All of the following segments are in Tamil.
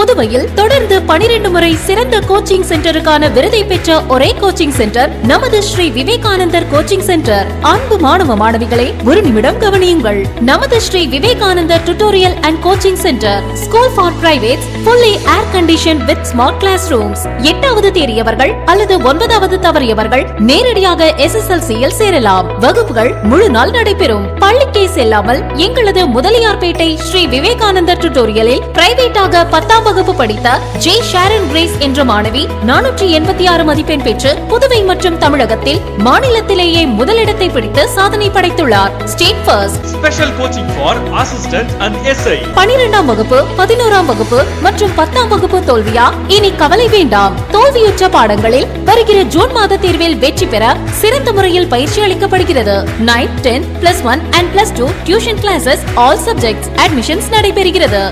புதுவையில் தொடர்ந்து 12 முறை சிறந்த கோச்சிங் சென்டருக்கான விருதை பெற்ற ஒரே கோச்சிங் சென்டர் நமது ஸ்ரீ விவேகானந்தர் கோச்சிங் சென்டர். அன்பு மாணவ மாணவிகளே, ஒரு நிமிடம் கவனியுங்கள். நமது Sri Vivekanandar tutorial and coaching centre school for privates, fully air conditioned with smart classrooms. 8வது தேறியவர்கள் அல்லது 9வது தவறியவர்கள் நேரடியாக SSLC-யில் சேரலாம். வகுப்புகள் முழு நாள் நடைபெறும். பள்ளிக்கே செல்லாமல் எங்களது முதலியார்பேட்டை ஸ்ரீ விவேகானந்தர் டியூட்டோரியலில் பிரைவேட்டாக 10ஆம் வகுப்பு படித்த ஜே ஷாரன் கிரேஸ் என்ற மாணவி 486 மதிப்பெண் பெற்று புதுவை மற்றும் தமிழகத்தில் மாநிலத்திலேயே முதலிடத்தை பிடித்து சாதனை படைத்துள்ளார். State first. Special coaching for assistant and SI. 12ஆம் வகுப்பு, 11ஆம் வகுப்பு மற்றும் 10ஆம் வகுப்பு தோல்வியா? இனி கவலை வேண்டாம். தோல்வியுற்ற பாடங்களில் வருகிற ஜூன் மாத தேர்வில் வெற்றி பெற சிறந்த முறையில் பயிற்சி அளிக்கப்படுகிறது. 9, 10, +1 and +2 tuition classes, all subjects. Admissions நடைபெறுகிறது.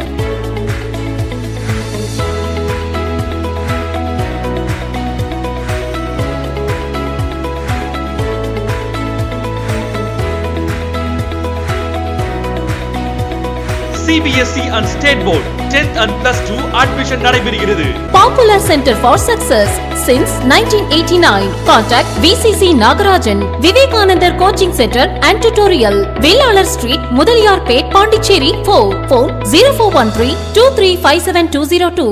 CBSE and State Board 10th and +2 admission நடைபெறுகிறது. Popular Center for Success since 1989. Contact VCC Nagarajan, Vivekanandar Coaching Center and Tutorial, Vellalar Street, Mudaliyarpet, Pondicherry 4. Phone 0413 2357202.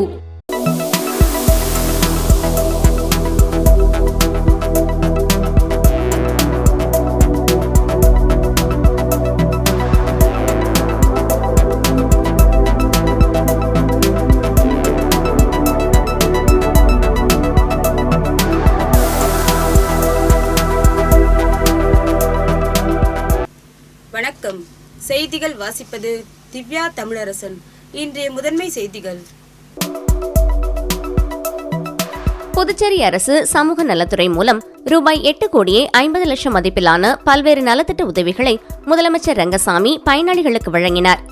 வணக்கம். செய்திகள் வாசிப்பது திவ்யா தமிழரசன். இன்றைய முதன்மை செய்திகள். புதுச்சேரி அரசு சமூக நலத்துறை மூலம் ரூபாய் 8 கோடியே 50 லட்சம் மதிப்பிலான பல்வேறு நலத்திட்ட உதவிகளை முதலமைச்சர் ரங்கசாமி பயனாளிகளுக்கு வழங்கினார்.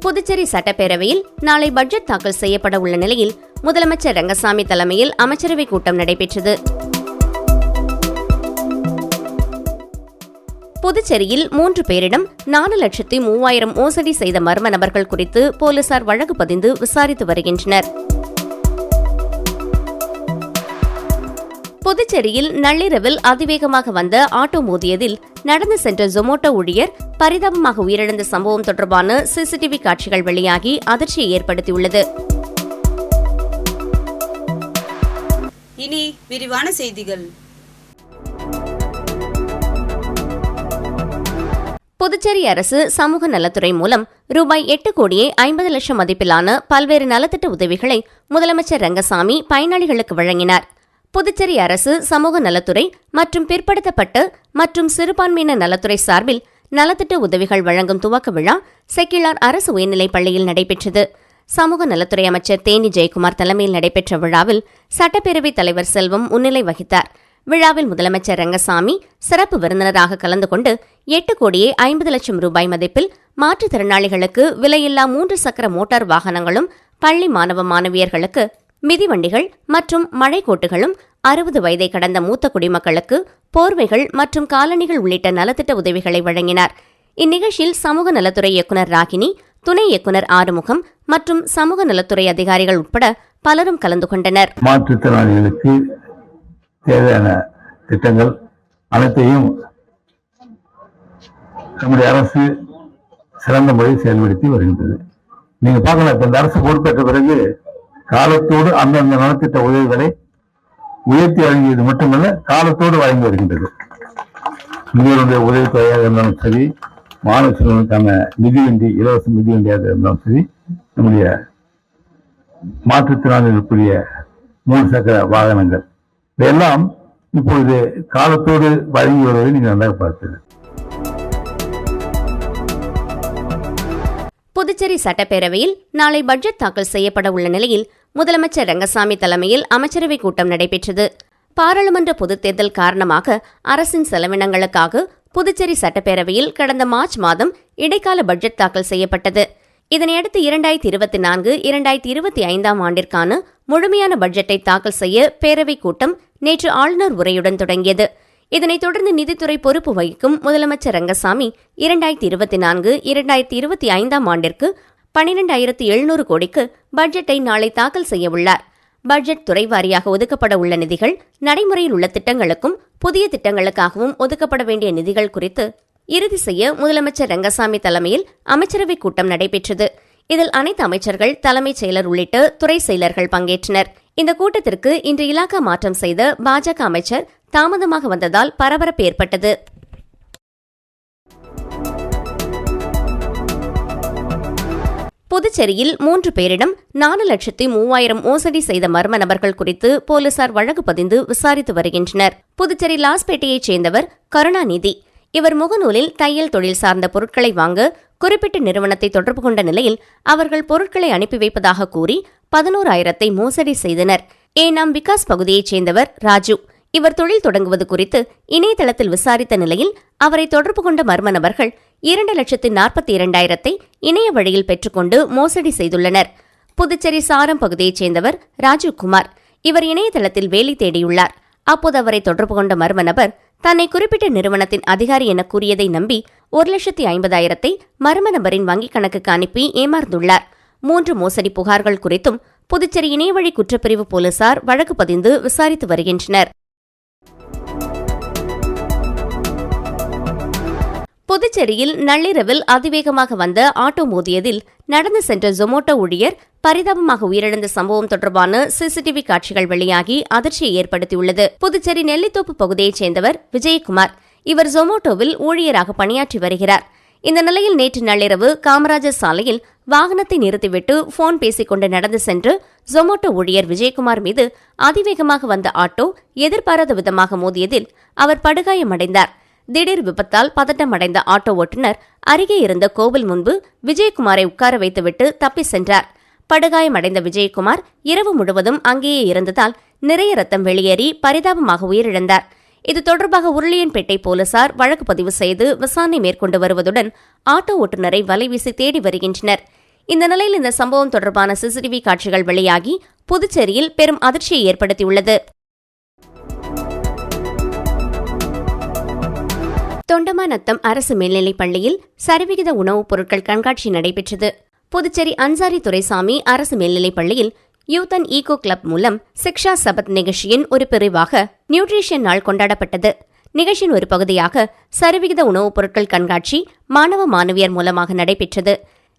புதுச்சேரி சட்டப்பேரவையில் நாளை பட்ஜெட் தாக்கல் செய்யப்பட உள்ள நிலையில் முதலமைச்சர் ரங்கசாமி தலைமையில் அமைச்சரவை கூட்டம் நடைபெற்றது. புதுச்சேரியில் 3 பேரிடம் 4,03,000 மோசடி செய்த மர்ம நபர்கள் குறித்து போலீசார் வழக்கு பதிந்து விசாரித்து வருகின்றனர். புதுச்சேரியில் நள்ளிரவில் அதிவேகமாக வந்த ஆட்டோ மோதியதில் நடந்து சென்ற ஜொமோட்டோ ஊழியர் பரிதாபமாக உயிரிழந்த சம்பவம் தொடர்பான CCTV காட்சிகள் வெளியாகி அதிர்ச்சியை ஏற்படுத்தியுள்ளது. இனி விரிவான செய்திகள். புதுச்சேரி அரசு சமூக நலத்துறை மூலம் ரூபாய் 8 கோடியே 50 லட்சம் மதிப்பிலான பல்வேறு நலத்திட்ட உதவிகளை முதலமைச்சர் ரங்கசாமி பயனாளிகளுக்கு வழங்கினார். புதுச்சேரி அரசு சமூக நலத்துறை மற்றும் பிற்படுத்தப்பட்ட மற்றும் சிறுபான்மையினர் நலத்துறை சார்பில் நலத்திட்ட உதவிகள் வழங்கும் துவக்க விழா செக்கிழார் அரசு உயர்நிலைப் பள்ளியில் நடைபெற்றது. சமூக நலத்துறை அமைச்சர் தேனி ஜெயக்குமார் தலைமையில் நடைபெற்ற விழாவில் சட்டப்பேரவைத் தலைவர் செல்வம் முன்னிலை வகித்தார். விழாவில் முதலமைச்சர் ரங்கசாமி சிறப்பு விருந்தினராக கலந்து கொண்டு 8 கோடியே 50 லட்சம் ரூபாய் மதிப்பில் மாற்றுத்திறனாளிகளுக்கு விலையில்லா 3 சக்கர மோட்டார் வாகனங்களும், பள்ளி மாணவ மாணவியர்களுக்கு மிதிவண்டிகள் மற்றும் மழைக்கோட்டுகளும், 60 வயதை கடந்த மூத்த குடிமக்களுக்கு போர்வைகள் மற்றும் காலணிகள் உள்ளிட்ட நலத்திட்ட உதவிகளை வழங்கினார். இந்நிகழ்ச்சியில் சமூக நலத்துறை இயக்குநர் ராகினி, துணை இயக்குநர் ஆறுமுகம் மற்றும் சமூக நலத்துறை அதிகாரிகள் உட்பட பலரும் கலந்து கொண்டனர். மாற்றுத்திறனாளிகளுக்கு தேவையான திட்டங்கள் அனைத்தையும் நம்முடைய அரசு சிறந்த முறையில் செயல்படுத்தி வருகின்றது. நீங்க பார்க்கலாம், இப்ப இந்த அரசு பொறுப்பேற்ற பிறகு காலத்தோடு அந்தந்த நலத்திட்ட உதவிகளை உயர்த்தி வழங்கியது மட்டுமல்ல, காலத்தோடு வழங்கி வருகின்றது. முதல்வருடைய உதவித்தொகையாக இருந்தாலும் சரி, மாணவ செல்வனுக்கான மிதிவண்டி, இலவச மிதிவண்டியாக இருந்தாலும் சரி, நம்முடைய மாற்றுத்திறனாளிகளுக்குரிய 3 சக்கர வாகனங்கள் இதையெல்லாம் இப்பொழுது காலத்தோடு வழங்கி வருவதை நீங்கள் நன்றாக பார்த்தது. புதுச்சேரி சட்டப்பேரவையில் நாளை பட்ஜெட் தாக்கல் செய்யப்பட உள்ள நிலையில் முதலமைச்சர் ரங்கசாமி தலைமையில் அமைச்சரவை கூட்டம் நடைபெற்றது. பாராளுமன்ற பொதுத் தேர்தல் காரணமாக அரசின் செலவினங்களுக்காக புதுச்சேரி சட்டப்பேரவையில் கடந்த மார்ச் மாதம் இடைக்கால பட்ஜெட் தாக்கல் செய்யப்பட்டது. இதனையடுத்து 2024-2025 ஆண்டிற்கான முழுமையான பட்ஜெட்டை தாக்கல் செய்ய பேரவைக் கூட்டம் நேற்று ஆளுநர் உரையுடன் தொடங்கியது. இதனைத் தொடர்ந்து நிதித்துறை பொறுப்பு வகிக்கும் முதலமைச்சர் ரங்கசாமி 2024-2025 ஆண்டிற்கு 12,700 கோடிக்கு பட்ஜெட்டை நாளை தாக்கல் செய்யவுள்ளார். பட்ஜெட் துறை வாரியாக ஒதுக்கப்பட உள்ள நிதிகள், நடைமுறையில் உள்ள திட்டங்களுக்கும் புதிய திட்டங்களுக்காகவும் ஒதுக்கப்பட வேண்டிய நிதிகள் குறித்து இறுதி செய்ய முதலமைச்சர் ரங்கசாமி தலைமையில் அமைச்சரவைக் கூட்டம் நடைபெற்றது. இதில் அனைத்து அமைச்சர்கள், தலைமைச் செயலர் உள்ளிட்ட துறை செயலர்கள் பங்கேற்றனர். இந்த கூட்டத்திற்கு இன்று இலாகா மாற்றம் செய்த பாஜக அமைச்சர் தாமதமாக வந்ததால் பரபரப்பு ஏற்பட்டது. புதுச்சேரியில் 3 பேரிடம் 4,03,000 மோசடி செய்த மர்ம நபர்கள் குறித்து போலீசார் வழக்கு பதிந்து விசாரித்து வருகின்றனர். புதுச்சேரி லாஸ்பேட்டையைச் சேர்ந்தவர் கருணாநிதி. இவர் முகநூலில் தையல் தொழில் சார்ந்த பொருட்களை வாங்க குறிப்பிட்ட நிறுவனத்தை தொடர்பு கொண்ட நிலையில் அவர்கள் பொருட்களை அனுப்பி வைப்பதாக கூறி 11,000 மோசடி செய்தனர். ஏனாம் விகாஸ் பகுதியைச் சேர்ந்தவர் ராஜு. இவர் தொழில் தொடங்குவது குறித்து இணையதளத்தில் விசாரித்த நிலையில் அவரை தொடர்பு கொண்ட மர்ம நபர்கள் 2,42,000 இணைய வழியில் பெற்றுக்கொண்டு மோசடி செய்துள்ளனர். புதுச்சேரி சாரம் பகுதியைச் சேர்ந்தவர் ராஜீவ்குமார். இவர் இணையதளத்தில் வேலை தேடியுள்ளார். அப்போது அவரை தொடர்பு கொண்ட மர்ம நபர் தன்னை குறிப்பிட்ட நிறுவனத்தின் அதிகாரி என கூறியதை நம்பி 1,50,000 மர்ம நபரின் வங்கிக் கணக்குக்கு அனுப்பி ஏமாந்துள்ளார். 3 மோசடி புகார்கள் குறித்தும் புதுச்சேரி இணையவழி குற்றப்பிரிவு போலீசார் வழக்கு பதிந்து விசாரித்து வருகின்றனர். புதுச்சேரியில் நள்ளிரவில் அதிவேகமாக வந்த ஆட்டோ மோதியதில் நடந்து சென்ற ஜொமோட்டோ ஊழியர் பரிதாபமாக உயிரிழந்த சம்பவம் தொடர்பான சிசிடிவி காட்சிகள் வெளியாகி அதிர்ச்சியை ஏற்படுத்தியுள்ளது. புதுச்சேரி நெல்லித்தோப்பு பகுதியைச் சேர்ந்தவர் விஜயகுமார். இவர் ஜொமோட்டோவில் ஊழியராக பணியாற்றி வருகிறார். இந்த நிலையில் நேற்று நள்ளிரவு காமராஜர் சாலையில் வாகனத்தை நிறுத்திவிட்டு போன் பேசிக்கொண்டு நடந்து சென்று ஜொமோட்டோ ஊழியர் விஜயகுமார் மீது அதிவேகமாக வந்த ஆட்டோ எதிர்பாராத விதமாக மோதியதில் அவர் படுகாயமடைந்தார். திடீர் விபத்தால் பதட்டமடைந்த ஆட்டோ ஓட்டுநர் அருகே இருந்த கோவில் முன்பு விஜயகுமாரை உட்கார வைத்துவிட்டு தப்பி சென்றார். படுகாயமடைந்த விஜயகுமார் இரவு முழுவதும் அங்கேயே இருந்ததால் நிறைய ரத்தம் வெளியேறி பரிதாபமாக உயிரிழந்தார். இது தொடர்பாக உருளியன்பேட்டை போலீசார் வழக்கு பதிவு செய்து விசாரணை மேற்கொண்டு வருவதுடன் ஆட்டோ ஓட்டுநரை வலைவீசி தேடி வருகின்றனர். இந்த நிலையில் இந்த சம்பவம் தொடர்பான சிசிடிவி காட்சிகள் வெளியாகி புதுச்சேரியில் பெரும் அதிர்ச்சியை ஏற்படுத்தியுள்ளது. தொண்டமாநத்தம் அரசு மேல்நிலைப் பள்ளியில் சரிவிகித உணவுப் பொருட்கள் கண்காட்சி நடைபெற்றது. புதுச்சேரி அன்சாரி துரைசாமி அரசு மேல்நிலைப் பள்ளியில் யூத் அண்ட் ஈகோ கிளப் மூலம் சிக்ஷா சபத் நிகழ்ச்சியின் ஒரு பிரிவாக நியூட்ரிஷன் நாள் கொண்டாடப்பட்டது. நிகழ்ச்சியின் ஒரு பகுதியாக சரிவிகித உணவுப் பொருட்கள் கண்காட்சி மாணவ மாணவியர் மூலமாக நடைபெற்றது.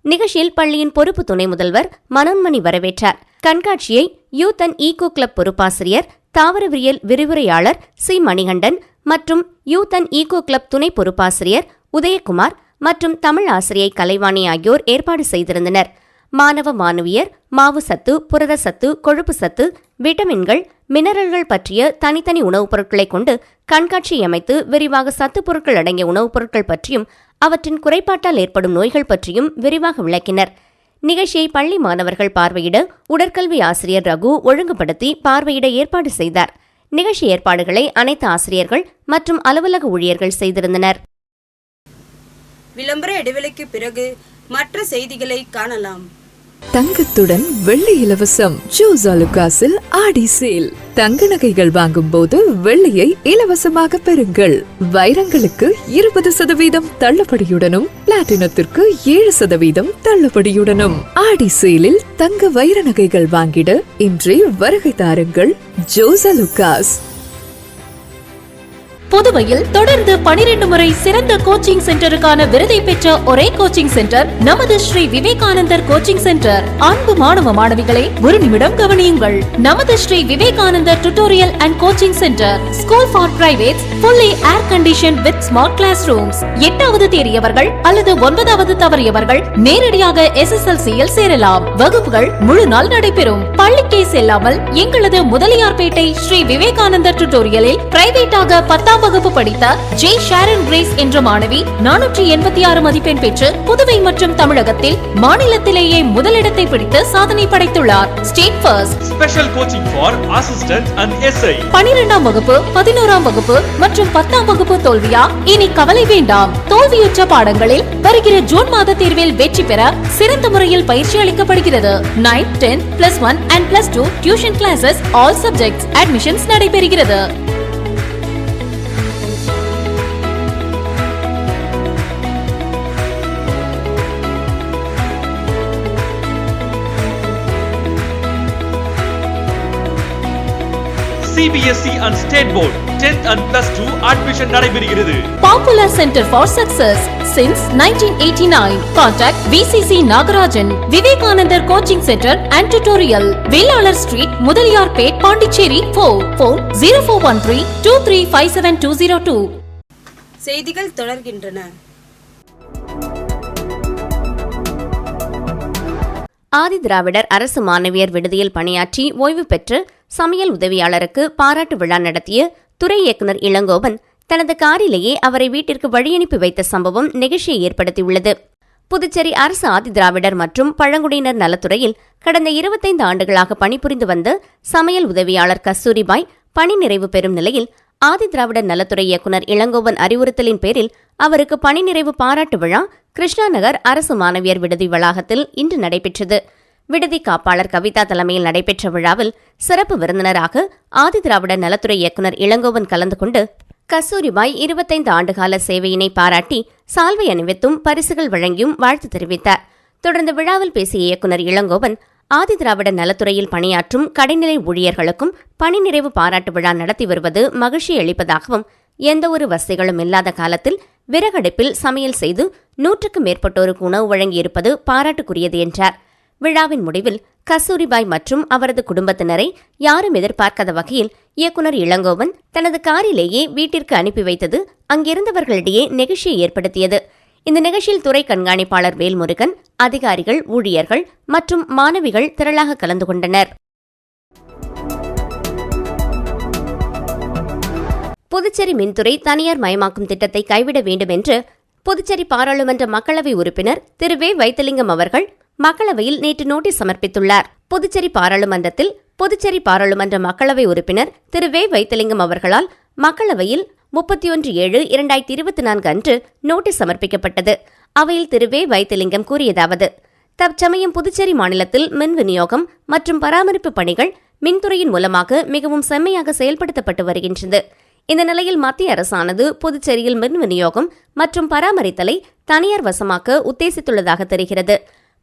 நிகழ்ச்சியில் பள்ளியின் பொறுப்பு துணை முதல்வர் மனோன்மணி வரவேற்றார். கண்காட்சியை யூத் அண்ட் ஈகோ கிளப் பொறுப்பாசிரியர், தாவரவியல் விரிவுரையாளர் சி மணிகண்டன் மற்றும் யூத் அண்ட் ஈகோ கிளப் துணை பொறுப்பாசிரியர் உதயகுமார் மற்றும் தமிழ் ஆசிரியை கலைவாணி ஆகியோர் ஏற்பாடு செய்திருந்தனர். மாணவ மாணவியர் மாவு சத்து, புரத சத்து, கொழுப்பு சத்து, விட்டமின்கள், மினரல்கள் பற்றிய தனித்தனி உணவுப் பொருட்களை கொண்டு கண்காட்சி அமைத்து விரிவாக சத்து பொருட்கள் அடங்கிய உணவுப் பொருட்கள் பற்றியும் அவற்றின் குறைபாட்டால் ஏற்படும் நோய்கள் பற்றியும் விரிவாக விளக்கினர். நிகழ்ச்சியை பள்ளி மாணவர்கள் பார்வையிட உடற்கல்வி ஆசிரியர் ரகு ஒழுங்குபடுத்தி பார்வையிட ஏற்பாடு செய்தார். நிகழ்ச்சி ஏற்பாடுகளை அனைத்து ஆசிரியர்கள் மற்றும் அலுவலக ஊழியர்கள் செய்திருந்தனர். விளம்பர இடைவெளிக்கு பிறகு மற்ற செய்திகளை காணலாம். தங்கத்துடன் வெள்ளி இலவசம். ஜோஸ் ஆலுகாஸில் ஆடி சேல். தங்க நகைகள் வாங்கும் போது வெள்ளியை இலவசமாக பெறுங்கள். வைரங்களுக்கு 20% தள்ளுபடியுடனும் பிளாட்டினத்திற்கு 7% தள்ளுபடியுடனும் ஆடி சேலில் தங்க வைர நகைகள் வாங்கிட இன்றே வருகை தாருங்கள். ஜோஸ் ஆலுகாஸ். புதுவையில் தொடர்ந்து 12 முறை சிறந்த கோச்சிங் சென்டருக்கான விருதை பெற்ற ஒரே கோச்சிங் சென்டர் நமது ஸ்ரீ விவேகானந்தர் கோச்சிங் சென்டர். அன்பு மாணவ மாணவிகளை ஒரு நிமிடம் கவனியுங்கள். நமது Sri Vivekanandar tutorial and coaching centre school for privates, fully air conditioned with smart classrooms. 8வது தேறியவர்கள் அல்லது 9வது தவறியவர்கள் நேரடியாக SSLC-யில் சேரலாம். வகுப்புகள் முழு நாள் நடைபெறும். பள்ளிக்கே செல்லாமல் எங்களது முதலியார்பேட்டை ஸ்ரீ விவேகானந்தர் டியூட்டோரியலில் பிரைவேட்டாக 10ஆம் வகுப்பு படித்த ஜே ஷாரன் கிரேஸ் என்ற மாணவி 486 மதிப்பெண் பெற்று புதுவை மற்றும் தமிழகத்தில் மாநிலத்திலேயே முதலிடத்தை பிடித்து சாதனை படைத்துள்ளார். State first. Special coaching for assistant and SI. 12ஆம் வகுப்பு, 11ஆம் வகுப்பு மற்றும் 10ஆம் வகுப்பு தோல்வியா? இனி கவலை வேண்டாம். தோல்வியுற்ற பாடங்களில் வருகிற ஜூன் மாத தேர்வில் வெற்றி பெற சிறந்த முறையில் பயிற்சி அளிக்கப்படுகிறது. 9th, 10th, +1 and +2 tuition classes, all subjects admissions நடைபெறுகிறது. CBSE and State Board 10th and Plus 2 admission நடைபெறுகிறது. Popular Center for Success since 1989. Contact VCC Nagarajan, Vivekanandar Coaching Center and Tutorial, Vellalar Street, Mudaliyarpet, Pondicherry 4. Phone 0413-2357-202. செய்திகள் தொடர்கின்றன. ஆதி திராவிடர் அரசு மாணவியர் விடுதியில் பணியாற்றி ஓய்வு பெற்று சமையல் உதவியாளருக்கு பாராட்டு விழா நடத்திய துறை இயக்குநர் இளங்கோவன் தனது காரிலேயே அவரை வீட்டிற்கு வழியனுப்பி வைத்த சம்பவம் நெகிழ்ச்சியை ஏற்படுத்தியுள்ளது. புதுச்சேரி அரசு ஆதி திராவிடர் மற்றும் பழங்குடியினர் நலத்துறையில் கடந்த 25 ஆண்டுகளாக பணிபுரிந்து வந்த சமையல் உதவியாளர் கஸ்தூரிபாய் பணி நிறைவு பெறும் நிலையில் ஆதி திராவிடர் நலத்துறை இயக்குநர் இளங்கோவன் அறிவுறுத்தலின் பேரில் அவருக்கு பணி நிறைவு பாராட்டு விழா கிருஷ்ணா நகர் அரசு மாணவியர் விடுதி வளாகத்தில் இன்று நடைபெற்றது. விடுதி காப்பாளர் கவிதா தலைமையில் நடைபெற்ற விழாவில் சிறப்பு விருந்தினராக ஆதி திராவிடர் நலத்துறை இயக்குநர் இளங்கோவன் கலந்து கொண்டு கஸ்தூரிபாய் 25 ஆண்டுகால சேவையினை பாராட்டி சால்வை அணிவித்தும் பரிசுகள் வழங்கியும் வாழ்த்து தெரிவித்தார். தொடர்ந்து விழாவில் பேசிய இயக்குநர் இளங்கோவன் ஆதி திராவிடர் நலத்துறையில் பணியாற்றும் கடைநிலை ஊழியர்களுக்கும் பணி நிறைவு பாராட்டு விழா நடத்தி வருவது மகிழ்ச்சி அளிப்பதாகவும் எந்தவொரு வசதிகளும் இல்லாத காலத்தில் விறகடுப்பில் சமையல் செய்து 100க்கும் மேற்பட்டோருக்கு உணவு வழங்கியிருப்பது பாராட்டுக்குரியது என்றார். விழாவின் முடிவில் கஸ்தூரிபாய் மற்றும் அவரது குடும்பத்தினரை யாரும் எதிர்பார்க்காத வகையில் இயக்குநர் இளங்கோவன் தனது காரிலேயே வீட்டிற்கு அனுப்பி வைத்தது அங்கிருந்தவர்களிடையே நெகிழ்ச்சியை ஏற்படுத்தியது. இந்த நிகழ்ச்சியில் துறை கண்காணிப்பாளர் வேல்முருகன், அதிகாரிகள், ஊழியர்கள் மற்றும் மாணவிகள் திரளாக கலந்து கொண்டனர். புதுச்சேரி மின்துறை தனியார் மயமாக்கும் திட்டத்தை கைவிட வேண்டும் என்று புதுச்சேரி பாராளுமன்ற மக்களவை உறுப்பினர் திரு வே வைத்திலிங்கம் அவர்கள் மக்களவையில் நேற்று நோட்டீஸ் சமர்ப்பித்துள்ளார். புதுச்சேரி பாராளுமன்றத்தில் புதுச்சேரி பாராளுமன்ற மக்களவை உறுப்பினர் திரு வே வைத்திலிங்கம் அவர்களால் மக்களவையில் 31/7/2024 அன்று நோட்டீஸ் சமர்ப்பிக்கப்பட்டது. அவையில் திரு வே வைத்திலிங்கம் கூறியதாவது: தற்சமயம் புதுச்சேரி மாநிலத்தில் மின் விநியோகம் மற்றும் பராமரிப்பு பணிகள் மின்துறையின் மூலமாக மிகவும் செம்மையாக செயல்படுத்தப்பட்டு வருகின்றது. இந்த நிலையில் மத்திய அரசானது புதுச்சேரியில் மின் விநியோகம் மற்றும் பராமரித்தலை தனியார் வசமாக்க உத்தேசித்துள்ளதாக தெரிகிறது.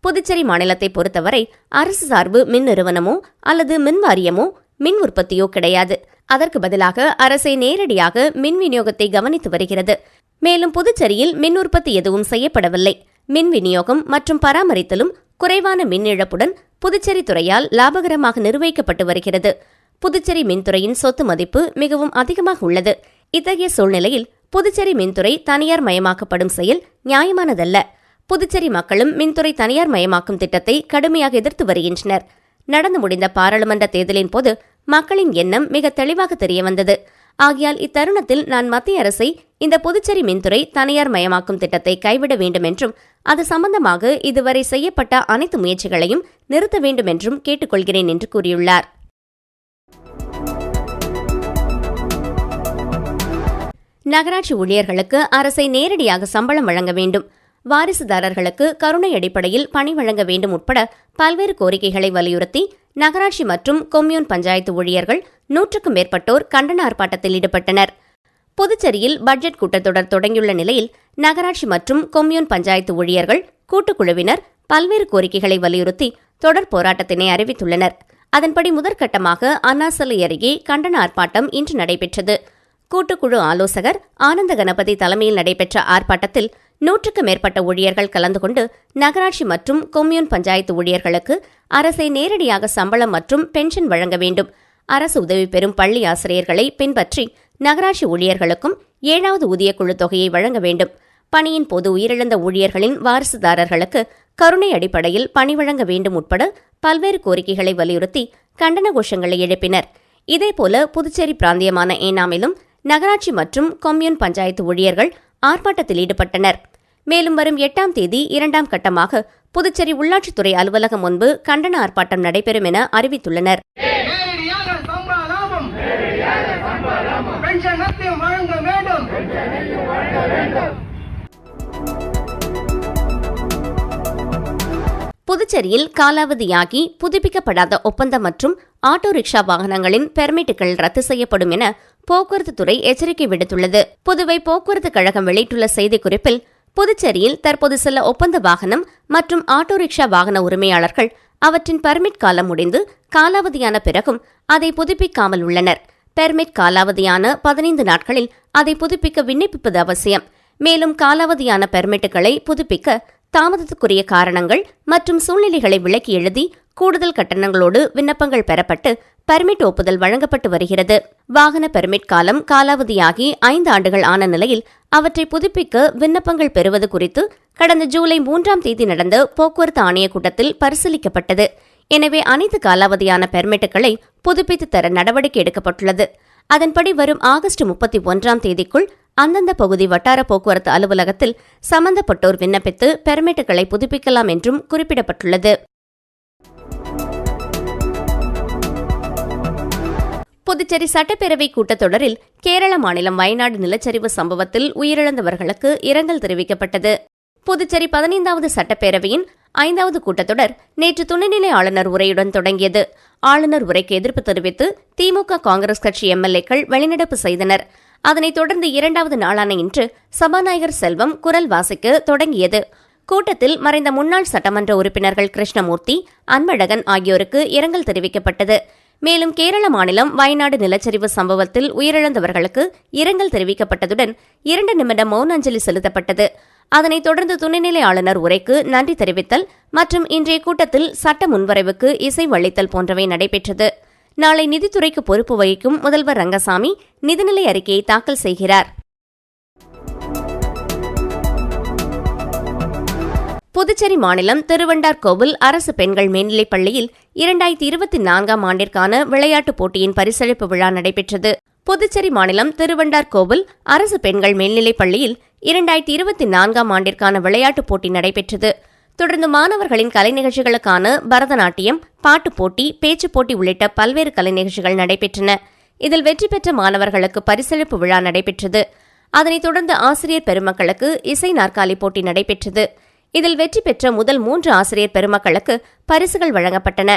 புதுச்சேரி மாநிலத்தை பொறுத்தவரை அரசு சார்பு மின் நிறுவனமோ அல்லது மின் வாரியமோ மின் உற்பத்தியோ கிடையாது. அதற்கு பதிலாக அரசே நேரடியாக மின் விநியோகத்தை கவனித்து வருகிறது. மேலும் புதுச்சேரியில் மின் உற்பத்தி எதுவும் செய்யப்படவில்லை. மின் விநியோகம் மற்றும் பராமரித்தலும் குறைவான மின் இழப்புடன் புதுச்சேரி துறையால் லாபகரமாக நிர்வகிக்கப்பட்டு வருகிறது. புதுச்சேரி மின்துறையின் சொத்து மதிப்பு மிகவும் அதிகமாக உள்ளது. இத்தகைய சூழ்நிலையில் புதுச்சேரி மின்துறை தனியார் மயமாக்கப்படும் செயல் நியாயமானதல்ல. புதுச்சேரி மக்களும் மின்துறை தனியார் மயமாக்கும் திட்டத்தை கடுமையாக எதிர்த்து வருகின்றனர். நடந்து முடிந்த பாராளுமன்ற தேர்தலின் போது மக்களின் எண்ணம் மிக தெளிவாக தெரியவந்தது. ஆகையால் இத்தருணத்தில் நான் மத்திய அரசை இந்த புதுச்சேரி மின்துறை தனியார் மயமாக்கும் திட்டத்தை கைவிட வேண்டும் என்றும் அது சம்பந்தமாக இதுவரை செய்யப்பட்ட அனைத்து முயற்சிகளையும் நிறுத்த வேண்டும் என்றும் கேட்டுக்கொள்கிறேன் என்று கூறியுள்ளார். நகராட்சி ஊழியர்களுக்கு அரசை நேரடியாக சம்பளம் வழங்க வேண்டும், வாரிசுதாரர்களுக்கு கருணை அடிப்படையில் பணி வழங்க வேண்டும் உட்பட பல்வேறு கோரிக்கைகளை வலியுறுத்தி நகராட்சி மற்றும் கொம்யூன் பஞ்சாயத்து ஊழியர்கள் 100க்கும் மேற்பட்டோர் கண்டன ஆர்ப்பாட்டத்தில் ஈடுபட்டனர். புதுச்சேரியில் பட்ஜெட் கூட்டத்தொடர் தொடங்கியுள்ள நிலையில் நகராட்சி மற்றும் கொம்யூன் பஞ்சாயத்து ஊழியர்கள் கூட்டுக்குழுவினர் பல்வேறு கோரிக்கைகளை வலியுறுத்தி தொடர் போராட்டத்தினை அறிவித்துள்ளனர். அதன்படி முதற்கட்டமாக அண்ணாசாலை அருகே கண்டன ஆர்ப்பாட்டம் இன்று நடைபெற்றது. கூட்டுக்குழு ஆலோசகர் ஆனந்த கணபதி தலைமையில் நடைபெற்ற ஆர்ப்பாட்டத்தில் 100க்கும் மேற்பட்ட ஊழியர்கள் கலந்து கொண்டு நகராட்சி மற்றும் கொம்யூன் பஞ்சாயத்து ஊழியர்களுக்கு அரசை நேரடியாக சம்பளம் மற்றும் பென்ஷன் வழங்க வேண்டும், அரசு உதவி பெறும் பள்ளி ஆசிரியர்களை பின்பற்றி நகராட்சி ஊழியர்களுக்கும் 7வது ஊதியக்குழு தொகையை வழங்க வேண்டும், பணியின் போது உயிரிழந்த ஊழியர்களின் வாரிசுதாரர்களுக்கு கருணை அடிப்படையில் பணி வழங்க வேண்டும் உட்பட பல்வேறு கோரிக்கைகளை வலியுறுத்தி கண்டன கோஷங்களை எழுப்பினர். இதேபோல புதுச்சேரி பிராந்தியமான ஏனாமிலும் நகராட்சி மற்றும் கொம்யூன் பஞ்சாயத்து ஊழியர்கள் ஆர்ப்பாட்டத்தில் ஈடுபட்டனர். மேலும் வரும் 8ஆம் தேதி 2ஆம் கட்டமாக புதுச்சேரி உள்ளாட்சித்துறை அலுவலகம் முன்பு கண்டன ஆர்ப்பாட்டம் நடைபெறும் என அறிவித்துள்ளனர். புதுச்சேரியில் காலாவதியாகி புதுப்பிக்கப்படாத ஒப்பந்தம் மற்றும் ஆட்டோ ரிக்ஷா வாகனங்களின் பெர்மிட்டுகள் ரத்து செய்யப்படும் என போக்குவரத்து துறை எச்சரிக்கை விடுத்துள்ளது. புதுவை போக்குவரத்து கழகம் வெளியிட்டுள்ள செய்திக்குறிப்பில், புதுச்சேரியில் தற்போது சில ஒப்பந்த வாகனம் மற்றும் ஆட்டோ ரிக்ஷா வாகன உரிமையாளர்கள் அவற்றின் பெர்மிட் காலம் முடிந்து காலாவதியான பிறகும் அதை புதுப்பிக்காமல் உள்ளனர். பெர்மிட் காலாவதியான 15 நாட்களில் அதை புதுப்பிக்க விண்ணப்பிப்பது அவசியம். மேலும் காலாவதியான பெர்மிட்டுகளை புதுப்பிக்க தாமதத்துக்குரிய காரணங்கள் மற்றும் சூழ்நிலைகளை விளக்கி எழுதி கூடுதல் கட்டணங்களோடு விண்ணப்பங்கள் பெறப்பட்டு பெர்மிட் ஒப்புதல் வழங்கப்பட்டு வருகிறது. வாகன பெர்மிட் காலம் காலாவதியாகி 5 ஆண்டுகள் ஆன நிலையில் அவற்றை புதுப்பிக்க விண்ணப்பங்கள் பெறுவது குறித்து கடந்த ஜூலை 3ஆம் தேதி நடந்த போக்குவரத்து ஆணையக் கூட்டத்தில் பரிசீலிக்கப்பட்டது. எனவே அனைத்து காலாவதியான பெர்மிட்டுகளை புதுப்பித்து தர நடவடிக்கை எடுக்கப்பட்டுள்ளது. அதன்படி வரும் ஆகஸ்ட் 31ஆம் தேதிக்குள் அந்தந்த பகுதி வட்டார போக்குவரத்து அலுவலகத்தில் சம்பந்தப்பட்டோர் விண்ணப்பித்து பெர்மிட்டுகளை புதுப்பிக்கலாம் என்றும் குறிப்பிடப்பட்டுள்ளது. புதுச்சேரி சட்டப்பேரவை கூட்டத்தொடரில் கேரள மாநிலம் வயநாடு நிலச்சரிவு சம்பவத்தில் உயிரிழந்தவர்களுக்கு இரங்கல் தெரிவிக்கப்பட்டது. புதுச்சேரி 15வது சட்டப்பேரவையின் 5வது கூட்டத்தொடர் நேற்று துணைநிலை ஆளுநர் உரையுடன் தொடங்கியது. ஆளுநர் உரைக்கு எதிர்ப்பு தெரிவித்து திமுக காங்கிரஸ் கட்சி எம்எல்ஏக்கள் வெளிநடப்பு செய்தனர். அதனைத் தொடர்ந்து 2வது நாளான இன்று சபாநாயகர் செல்வம் குரல் வாசிக்க தொடங்கியது. கூட்டத்தில் மறைந்த முன்னாள் சட்டமன்ற உறுப்பினர்கள் கிருஷ்ணமூர்த்தி, அன்பழகன் ஆகியோருக்கு இரங்கல் தெரிவிக்கப்பட்டது. மேலும் கேரள மாநிலம் வயநாடு நிலச்சரிவு சம்பவத்தில் உயிரிழந்தவர்களுக்கு இரங்கல் தெரிவிக்கப்பட்டதுடன் 2 நிமிடம் மௌன அஞ்சலி செலுத்தப்பட்டது. அதனைத் தொடர்ந்து துணைநிலை ஆளுநர் உரைக்கு நன்றி தெரிவித்தல் மற்றும் இன்றைய கூட்டத்தில் சட்ட முன்வரைவுக்கு இசைவு அளித்தல் போன்றவை நடைபெற்றது. நாளை நிதித்துறைக்கு பொறுப்பு வகிக்கும் முதல்வர் ரங்கசாமி நிதிநிலை அறிக்கையை தாக்கல் செய்கிறார். புதுச்சேரி மாநிலம் திருவண்டார்கோவில் அரசு பெண்கள் மேல்நிலைப் பள்ளியில் 2024ஆம் ஆண்டிற்கான விளையாட்டுப் போட்டியின் பரிசளிப்பு விழா நடைபெற்றது. புதுச்சேரி மாநிலம் திருவண்டார்கோவில் அரசு பெண்கள் மேல்நிலைப் பள்ளியில் 2024ஆம் ஆண்டிற்கான விளையாட்டுப் போட்டி நடைபெற்றது. தொடர்ந்து மாணவர்களின் கலை நிகழ்ச்சிகளுக்கான பரதநாட்டியம், பாட்டுப் போட்டி, பேச்சுப் போட்டி உள்ளிட்ட பல்வேறு கலை நிகழ்ச்சிகள் நடைபெற்றன. இதில் வெற்றி பெற்ற மாணவர்களுக்கு பரிசளிப்பு விழா நடைபெற்றது. அதனைத் தொடர்ந்து ஆசிரியர் பெருமக்களுக்கு இசை நாற்காலி போட்டி நடைபெற்றது. இதில் வெற்றி பெற்ற முதல் 3 ஆசிரியர் பெருமக்களுக்கு பரிசுகள் வழங்கப்பட்டன.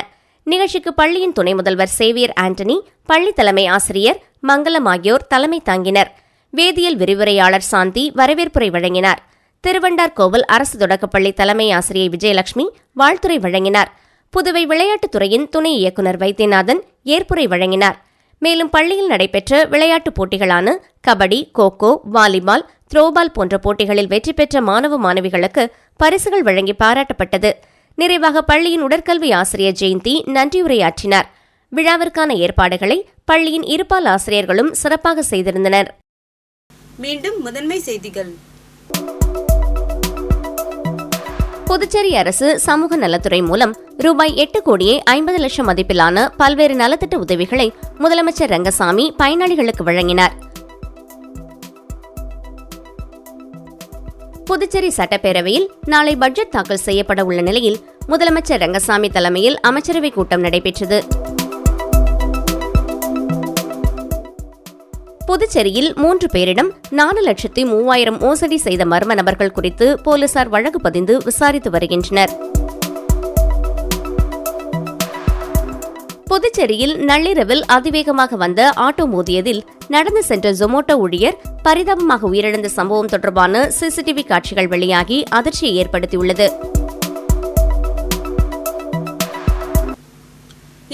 நிகழ்ச்சிக்கு பள்ளியின் துணை முதல்வர் சேவியர் ஆண்டனி, பள்ளி தலைமை ஆசிரியர் மங்களம் ஆகியோர் தலைமை தாங்கினர். வேதியியல் விரிவுரையாளர் சாந்தி வரவேற்புரை வழங்கினார். திருவண்டார்கோவில் அரசு தொடக்கப்பள்ளி தலைமை ஆசிரியை விஜயலட்சுமி வாழ்த்துரை வழங்கினார். புதுவை விளையாட்டுத்துறையின் துணை இயக்குநர் வைத்தியநாதன் ஏற்புரை வழங்கினார். மேலும் பள்ளியில் நடைபெற்ற விளையாட்டுப் போட்டிகளான கபடி, கோகோ, வாலிபால், த்ரோபால் போன்ற போட்டிகளில் வெற்றி பெற்ற மாணவ மாணவிகளுக்கு பரிசுகள் வழங்கி பாராட்டப்பட்டது. நிறைவாக பள்ளியின் உடற்கல்வி ஆசிரியர் ஜெயந்தி நன்றியுரையாற்றினார். விழாவிற்கான ஏற்பாடுகளை பள்ளியின் இருபால் ஆசிரியர்களும் சிறப்பாக செய்திருந்தனர். மீண்டும் முதன்மை செய்திகள். புதுச்சேரி அரசு சமூக நலத்துறை மூலம் ரூபாய் 8 கோடியே 50 லட்சம் மதிப்பிலான பல்வேறு நலத்திட்ட உதவிகளை முதலமைச்சர் ரங்கசாமி பயனாளிகளுக்கு வழங்கினார். புதுச்சேரி சட்டப்பேரவையில் நாளை பட்ஜெட் தாக்கல் செய்யப்பட உள்ள நிலையில் முதலமைச்சர் ரங்கசாமி தலைமையில் அமைச்சரவைக் கூட்டம் நடைபெற்றது. புதுச்சேரியில் 3 பேரிடம் 4,03,000 மோசடி செய்த மர்ம நபர்கள் குறித்து போலீசார் வழக்கு பதிந்து விசாரித்து வருகின்றனர். புதுச்சேரியில் நள்ளிரவில் அதிவேகமாக வந்த ஆட்டோ மோதியதில் நடந்து சென்ற ஜொமோட்டோ ஊழியர் பரிதாபமாக உயிரிழந்த சம்பவம் தொடர்பான சிசிடிவி காட்சிகள் வெளியாகி அதிர்ச்சியை ஏற்படுத்தியுள்ளது.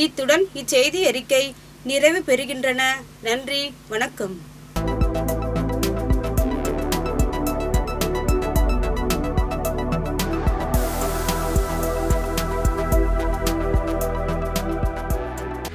இத்துடன் இச்செய்தி அறிக்கை நிறைவு பெறுகின்றன. நன்றி, வணக்கம்.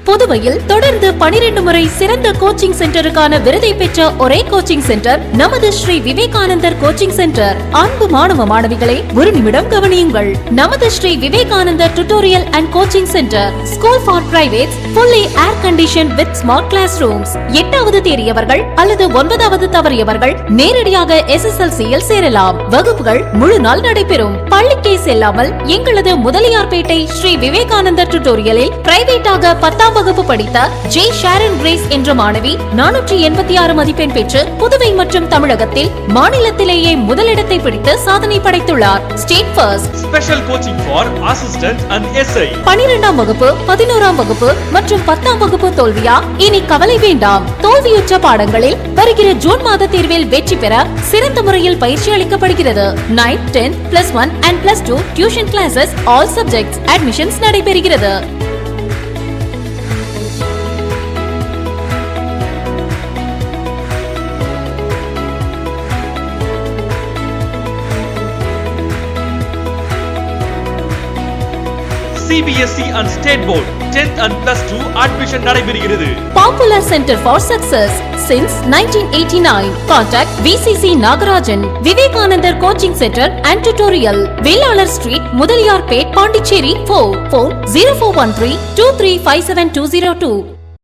புதுவையில் தொடர்ந்து 12 முறை சிறந்த கோச்சிங் சென்டருக்கான விருதை பெற்ற ஒரே கோச்சிங் சென்டர் நமது ஸ்ரீ விவேகானந்தர் கோச்சிங் சென்டர். அன்பு மாணவ மாணவிகளை ஒரு நிமிடம் கவனியுங்கள். நமது Sri Vivekanandar tutorial and coaching centre school for privates, fully air conditioned with smart classrooms. 8வது தேறியவர்கள் அல்லது 9வது தவறியவர்கள் நேரடியாக SSLC-யில் சேரலாம். வகுப்புகள் முழு நாள் நடைபெறும். பள்ளிக்கே செல்லாமல் எங்களது முதலியார்பேட்டை ஸ்ரீ விவேகானந்தர் டியூட்டோரியலில் பிரைவேட்டாக 10ஆம் வகுப்பு படித்த ஜே ஷாரன் கிரேஸ் என்ற மாணவி 486 மதிப்பெண் பெற்று புதுவை மற்றும் தமிழகத்தில் மாநிலத்திலேயே முதலிடத்தை பிடித்து சாதனை படைத்துள்ளார். State first. Special coaching for assistant and SI. 12ஆம் வகுப்பு, 11ஆம் வகுப்பு மற்றும் 10ஆம் வகுப்பு தோல்வியா? இனி கவலை வேண்டாம். தோல்வியுற்ற பாடங்களில் வருகிற ஜூன் மாத தேர்வில் வெற்றி பெற சிறந்த முறையில் பயிற்சி அளிக்கப்படுகிறது. 9, 10, +1 and +2 tuition classes, all subjects admissions நடைபெறுகிறது. CBSE and State Board 10th and plus 2 admission நடைபெறுகிறது. Popular Center for Success since 1989. Contact VCC Nagarajan, Vivekanandar Coaching Center and Tutorial, Velalar Street, Mudaliyarpet, Pondicherry 4. Phone 0413 2357 202.